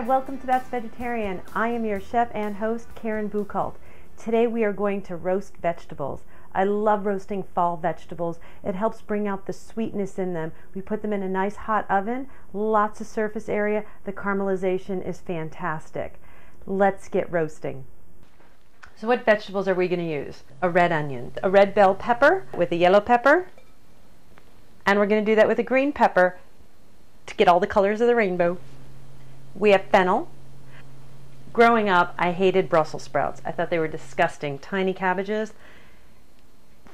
welcome to That's Vegetarian. I am your chef and host, Karen Bukolt. Today we are going to roast vegetables. I love roasting fall vegetables. It helps bring out the sweetness in them. We put them in a nice hot oven, lots of surface area. The caramelization is fantastic. Let's get roasting. So what vegetables are we going to use? A red onion, a red bell pepper with a yellow pepper, and we're going to do that with a green pepper to get all the colors of the rainbow. We have fennel. Growing up, I hated Brussels sprouts. I thought they were disgusting, tiny cabbages.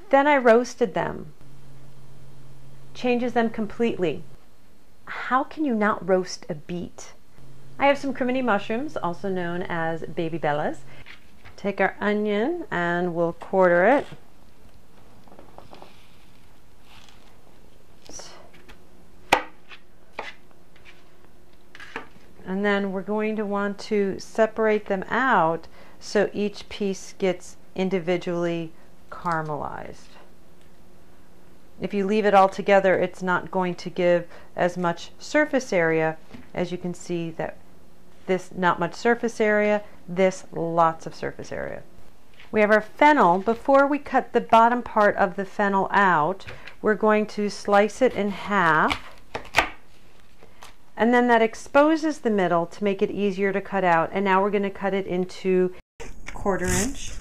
Then I roasted them. Changes them completely. How can you not roast a beet? I have some crimini mushrooms, also known as baby bellas. Take our onion and we'll quarter it. And then we're going to want to separate them out so each piece gets individually caramelized. If you leave it all together, it's not going to give as much surface area. As you can see, that this not much surface area, this lots of surface area. We have our fennel. Before we cut the bottom part of the fennel out, we're going to slice it in half. And then that exposes the middle to make it easier to cut out. And now we're going to cut it into 1/4 inch.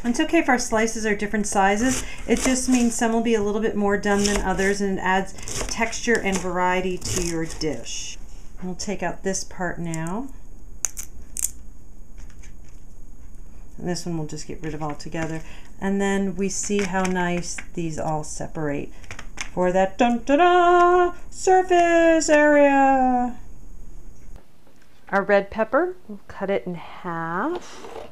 It's okay if our slices are different sizes. It just means some will be a little bit more done than others, and it adds texture and variety to your dish. We'll take out this part now. And this one we'll just get rid of altogether. And then we see how nice these all separate for that dun-da-da surface area. Our red pepper, we'll cut it in half.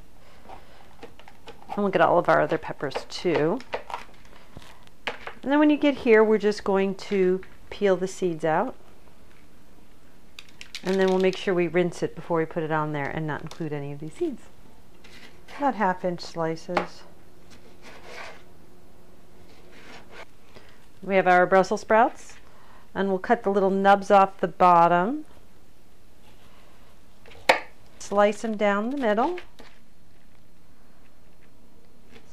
And we'll get all of our other peppers too. And then when you get here, we're just going to peel the seeds out. And then we'll make sure we rinse it before we put it on there and not include any of these seeds. About 1/2 inch slices. We have our Brussels sprouts, and we'll cut the little nubs off the bottom. Slice them down the middle.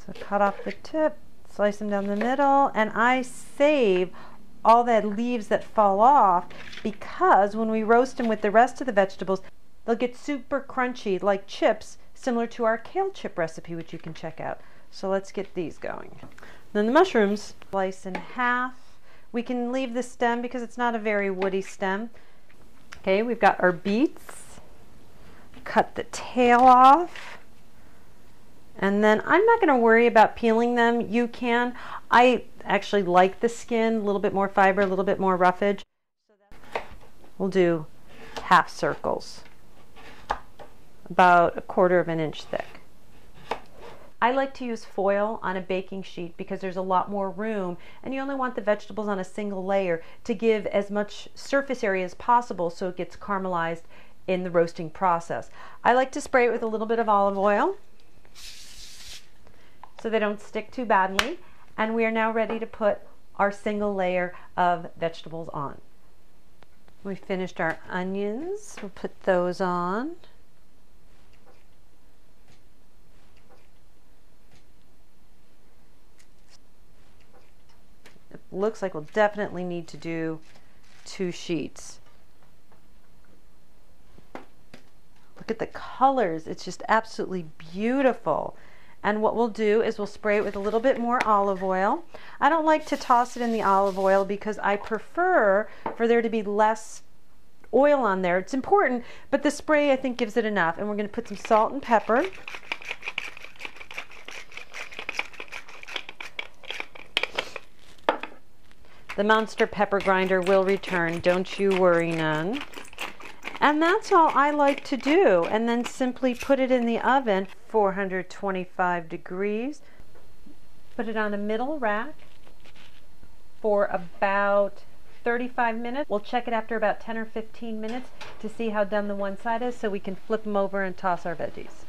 So cut off the tip, slice them down the middle, and I save all the leaves that fall off because when we roast them with the rest of the vegetables, they'll get super crunchy like chips, similar to our kale chip recipe, which you can check out. So let's get these going. Then the mushrooms, slice in half. We can leave the stem because it's not a very woody stem. Okay, we've got our beets. Cut the tail off. And then I'm not going to worry about peeling them. You can. I actually like the skin, a little bit more fiber, a little bit more roughage. We'll do half circles, about 1/4 inch thick. I like to use foil on a baking sheet because there's a lot more room, and you only want the vegetables on a single layer to give as much surface area as possible so it gets caramelized in the roasting process. I like to spray it with a little bit of olive oil so they don't stick too badly, and we are now ready to put our single layer of vegetables on. We finished our onions. We'll put those on. It looks like we'll definitely need to do 2 sheets. Look at the colors. It's just absolutely beautiful. And what we'll do is we'll spray it with a little bit more olive oil. I don't like to toss it in the olive oil because I prefer for there to be less oil on there. It's important, but the spray I think gives it enough. And we're going to put some salt and pepper. The monster pepper grinder will return, don't you worry none. And that's all I like to do, and then simply put it in the oven, 425 degrees. Put it on a middle rack for about 35 minutes. We'll check it after about 10 or 15 minutes to see how done the one side is so we can flip them over and toss our veggies.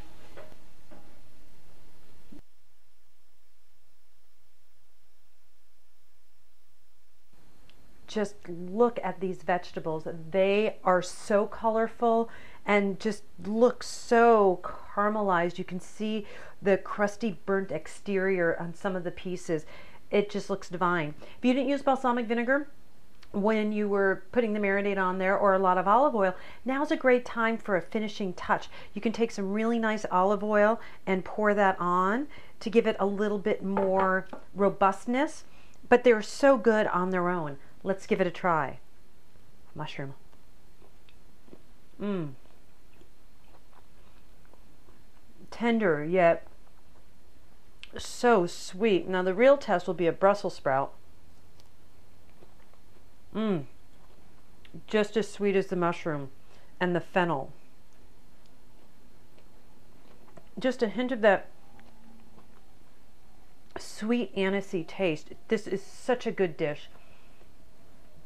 just look at these vegetables. They are so colorful and just look so caramelized. You can see the crusty burnt exterior on some of the pieces. It just looks divine. If you didn't use balsamic vinegar when you were putting the marinade on there, or a lot of olive oil, now's a great time for a finishing touch. You can take some really nice olive oil and pour that on to give it a little bit more robustness, but they're so good on their own. Let's give it a try. Mushroom. Tender, yet so sweet. Now the real test will be a Brussels sprout. Just as sweet as the mushroom and the fennel. Just a hint of that sweet anisey taste. This is such a good dish.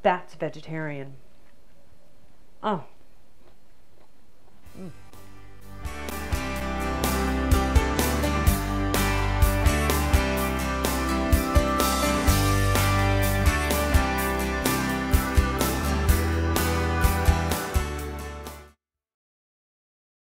That's vegetarian. Oh,